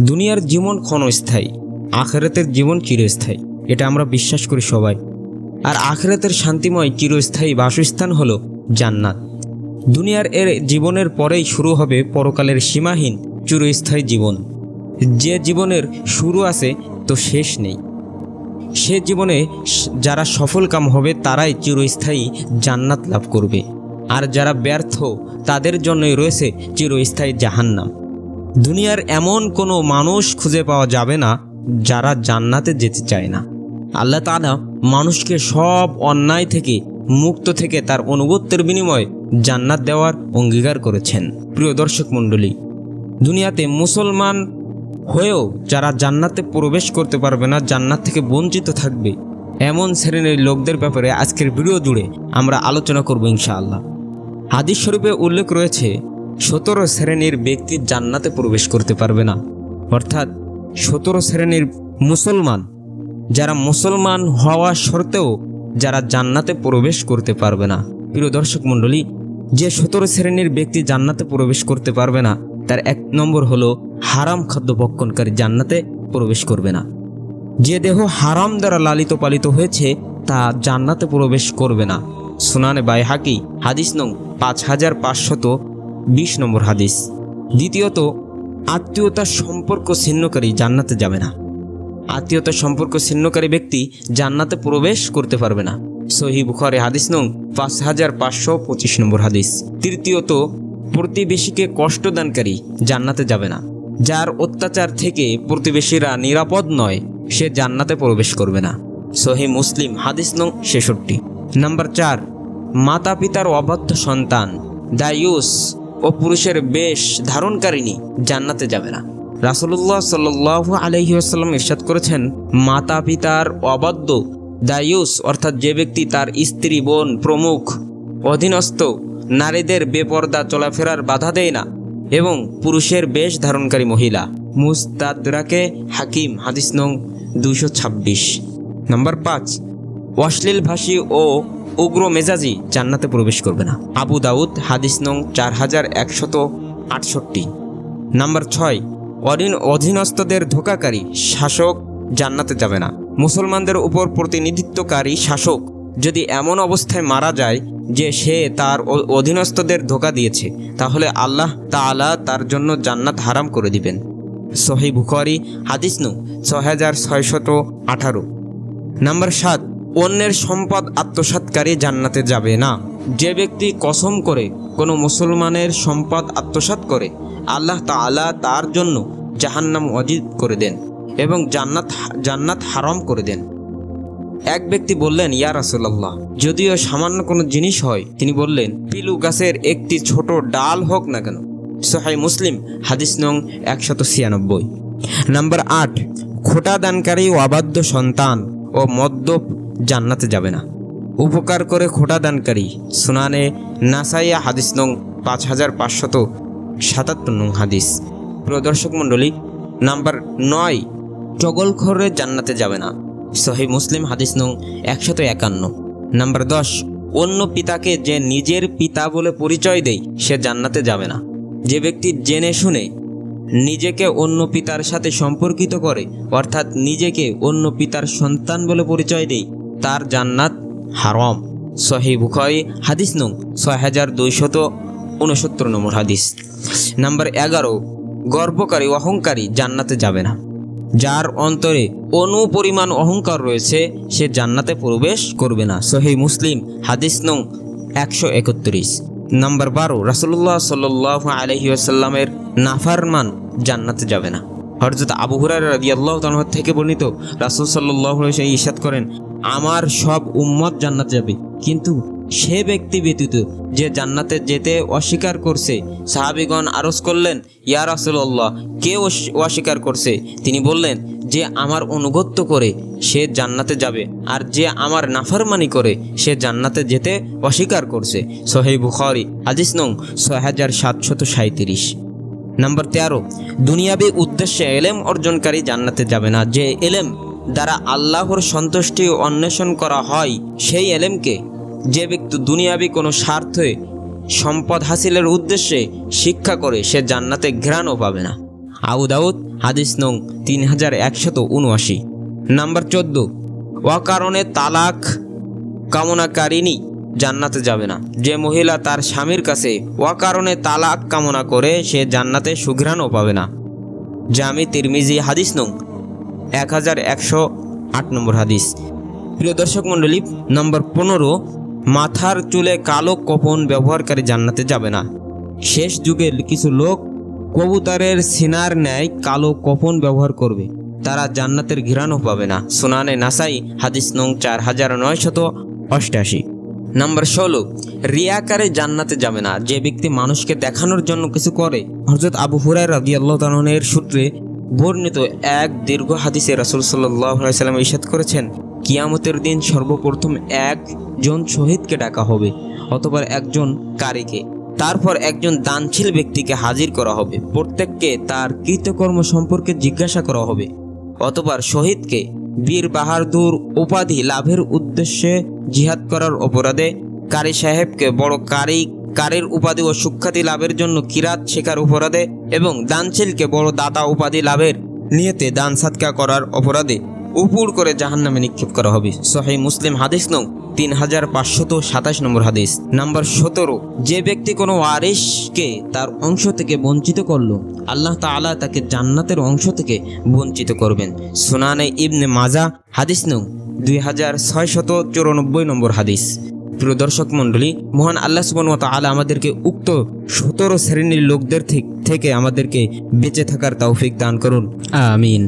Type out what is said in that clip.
দুনিয়ার জীবন ক্ষণস্থায়ী, আখিরাতের জীবন চিরস্থায়ী। এটা আমরা বিশ্বাস করি সবাই। আর আখিরাতের শান্তিময় চিরস্থায়ী বাসস্থান হলো জান্নাত। দুনিয়ার জীবনের পরেই শুরু হবে পরকালের সীমাহীন চিরস্থায়ী জীবন। যে জীবনের শুরু আছে তো শেষ নেই। সে জীবনে যারা সফলকাম হবে তারাই চিরস্থায়ী জান্নাত লাভ করবে, আর যারা ব্যর্থ তাদের জন্যই রয়েছে চিরস্থায়ী জাহান্নাম। দুনিয়ার এমন কোনো মানুষ খুঁজে পাওয়া যাবে না যারা জান্নাতে যেতে চায় না। আল্লাহ তাআলা মানুষকে সব অন্যায় থেকে মুক্ত থেকে তার অনুগত্যের বিনিময়ে জান্নাত দেওয়ার অঙ্গীকার করেছেন। প্রিয় দর্শক মণ্ডলী, দুনিয়াতে মুসলমান হয়েও যারা জান্নাতে প্রবেশ করতে পারবে না, জান্নাত থেকে বঞ্চিত থাকবে, এমন শ্রেণীর লোকদের ব্যাপারে আজকের ভিডিও জুড়ে আমরা আলোচনা করব ইনশাআল্লাহ। হাদিস শরীফে উল্লেখ রয়েছে 17 শ্রেণীর ব্যক্তি জান্নাতে প্রবেশ করতে পারবে না। অর্থাৎ 17 শ্রেণীর মুসলমান, যারা মুসলমান হওয়া সত্ত্বেও যারা জান্নাতে প্রবেশ করতে পারবে না। প্রিয় দর্শক মণ্ডলী, যে 17 শ্রেণীর ব্যক্তি জান্নাতে প্রবেশ করতে পারবে না তার 1 নম্বর হলো হারাম খাদ্য ভক্ষণকারী জান্নাতে প্রবেশ করবে না। যে দেহ হারাম দ্বারা লালিত পালিত হয়েছে তা জান্নাতে প্রবেশ করবে না। সুনানে বাইহাকি হাদিস নং 5520 নম্বর হাদিস। দ্বিতীয়ত, আত্মীয়তার সম্পর্ক ছিন্নকারী জান্নাতে যাবে না। আত্মীয়তার সম্পর্ক ছিন্নকারী ব্যক্তি জান্নাতে প্রবেশ করতে পারবে না। সহিহ বুখারী হাদিস নং 5525 নম্বর হাদিস। তৃতীয়ত, প্রতিবেশীকে কষ্টদানকারী জান্নাতে যাবে না। যার অত্যাচার থেকে প্রতিবেশীরা নিরাপদ নয় সে জান্নাতে প্রবেশ করবে না। সহিহ মুসলিম হাদিস নং 66। নাম্বার 4, মাতা পিতার অবাধ্য সন্তান, দায়ুস ও পুরুষের বেশ ধারণকারিণী জান্নাতে যাবে না। রাসূলুল্লাহ সাল্লাল্লাহু আলাইহি ওয়াসাল্লাম ইরশাদ করেছেন, মাতা পিতার অবাধ্য দায়ুস অর্থাৎ যে ব্যক্তি তার স্ত্রী, বোন প্রমুখ অধীনস্থ নারীদের বেপরদা চলাফেরার বাধা দেয় না এবং পুরুষের বেশ ধারণকারী মহিলা। মুস্তাদরাকে হাকিম হাদিস নং 226। নাম্বার 5, অশ্লীল ভাষী ও উগ্র মেজাজি জান্নাতে প্রবেশ করবে না। আবু দাউদ হাদিস নং 4168। নাম্বার 6, অধীনস্থদের ধোঁকাকারী শাসক জান্নাতে যাবে না। মুসলমানদের উপর প্রতিনিধিত্বকারী শাসক যদি এমন অবস্থায় মারা যায় যে সে তার অধীনস্থদের ধোঁকা দিয়েছে, তাহলে আল্লাহ তাআলা তার জন্য জান্নাত হারাম করে দিবেন। সহিহ বুখারী হাদিস নং 6618। নাম্বার 7, অন্যের সম্পদ আত্মসাৎকারী জান্নাতে যাবে না। যে ব্যক্তি কসম করে কোনো মুসলমানের সম্পদ আত্মসাৎ করে আল্লাহ তাআলা তার জন্য জাহান্নাম ওয়াজিব করে দেন এবং জান্নাত হারাম করে দেন। এক ব্যক্তি বললেন, ইয়া রাসূলুল্লাহ, যদিও সামান্য কোনো জিনিস হয়। তিনি বললেন, পিলু গাছের একটি ছোট ডাল হোক না কেন। সহিহ মুসলিম হাদিস নং 196। নাম্বার 8, খোটা দানকারী ও অবাধ্য সন্তান ও মদ্যপ জান্নাতে যাবে না। উপকার করে খোটা দানকারী, সুনানে নাসাইয়া হাদিস নং 5577 নং হাদিস। প্রিয় দর্শক মণ্ডলী, নাম্বার 9, চগলখোরে জান্নাতে যাবে না। সহিহ মুসলিম হাদিস নং 151। নাম্বার 10, অন্য পিতাকে যে নিজের পিতা বলে পরিচয় দেয় সে জান্নাতে যাবে না। যে ব্যক্তি জেনে শুনে নিজেকে অন্য পিতার সাথে সম্পর্কিত করে অর্থাৎ নিজেকে অন্য পিতার সন্তান বলে পরিচয় দেয় তার জান্নাত হারাম। সহিহ বুখারী হাদিস নং 6269 নম্বর হাদিস। নাম্বার 11, গর্বকারী অহংকারী জান্নাতে যাবে না। যার অন্তরে অনুপরিমাণ অহংকার রয়েছে সে জান্নাতে প্রবেশ করবে না। সহিহ মুসলিম হাদিস নং 131। নাম্বার 12, রাসূলুল্লাহ সাল্লাল্লাহু আলাইহি ওয়াসাল্লামের নাফরমান জান্নাতে যাবে না। হযরত আবু হুরায়রা রাদিয়াল্লাহু তাআলা থেকে বর্ণিত, রাসূল সাল্লাল্লাহু আলাইহি ওয়াসাল্লাম ইরশাদ করেন, আমার সব উম্মত জান্নাতে যাবে, কিন্তু সে ব্যক্তি ব্যতীত যে জান্নাতে যেতে অস্বীকার করছে। সাহাবীগণ আরজ করলেন, ইয়া রাসূলুল্লাহ, কে অস্বীকার করছে? তিনি বললেন, যে আমার অনুগত্য করে সে জান্নাতে যাবে, আর যে আমার নাফরমানি করে সে জান্নাতে যেতে অস্বীকার করছে। সহিহ বুখারী হাদিস নং 6737। নাম্বার 13, দুনিয়াবি উদ্দেশ্যে এলেম অর্জনকারী জান্নাতে যাবে না। যে এলেম দ্বারা আল্লাহর সন্তুষ্টি অন্বেষণ করা হয় সেই এলেমকে যে ব্যক্তি দুনিয়াবি কোনো স্বার্থে সম্পদ হাসিলের উদ্দেশ্যে শিক্ষা করে সে জান্নাতে ঘ্রাণও পাবে না। আবু দাউদ হাদিস নং 3179। নাম্বার 14, অকারণে তালাক কামনাকারিনী জান্নাতে যাবে না। যে মহিলা তার স্বামীর কাছে অকারণে তালাক কামনা করে সে জান্নাতে সুঘ্রাণও পাবে না। জামি তিরমিজি হাদিস নং 1108 নম্বর হাদিস। প্রিয় দর্শক মণ্ডলী, নাম্বার 15, মাথার চুলে কালো কফন ব্যবহারকারী জান্নাতে যাবে না। শেষ যুগের কিছু লোক কবুতরের সিনার ন্যায় কালো কফন ব্যবহার করবে, তারা জান্নাতের ঘ্রাণও পাবে না। সুনানে নাসাই হাদিস নং 4988। নাম্বার 16, রিয়াকারে জান্নাতে যাবে না। যে ব্যক্তি মানুষকে দেখানোর জন্য কিছু করে। হযরত আবু হুরায়রা রাদিয়াল্লাহু তাআলা এর সূত্রে বর্ণিত এক দীর্ঘ হাদিসে রাসূল সাল্লাল্লাহু আলাইহি ওয়াসাল্লাম ইরশাদ করেছেন, কিয়ামতের দিন সর্বপ্রথম একজন শহীদকে ডাকা হবে, অতঃপর একজন কারীকে, তারপর একজন দানশীল ব্যক্তিকে হাজির করা হবে। প্রত্যেককে তার কৃতকর্ম সম্পর্কে জিজ্ঞাসা করা হবে। অতঃপর শহীদকে বীর বাহাদুর উপাধি লাভের উদ্দেশ্যে জিহাদ করার অপরাধে, কারি সাহেবকে বড় কারীর উপাধি ও সুখ্যাতি লাভের জন্য কিরাত শেখার অপরাধে এবং দানশীলকে বড় দাতা উপাধি লাভের নিয়তে দান সাদকা করার অপরাধে উপুর করে জাহান্নামে নিক্ষেপ করা হবে। সহিহ মুসলিম হাদিস নং 3527 নম্বর হাদিস। নাম্বার 17, যে ব্যক্তি কোনো ওয়ারিসকে তার অংশ থেকে বঞ্চিত করলো, আল্লাহ তাআলা তাকে জান্নাতের অংশ থেকে বঞ্চিত করবেন। সুনানে ইবনে মাজা হাদিস নং 2694 নম্বর হাদিস। প্রিয় দর্শক মণ্ডলী, মহান আল্লাহ সুবহানাহু ওয়া তাআলা আমাদেরকে উক্ত 17 শ্রেণীর লোকদের থেকে আমাদেরকে বেঁচে থাকার তৌফিক দান করুন। আমিন।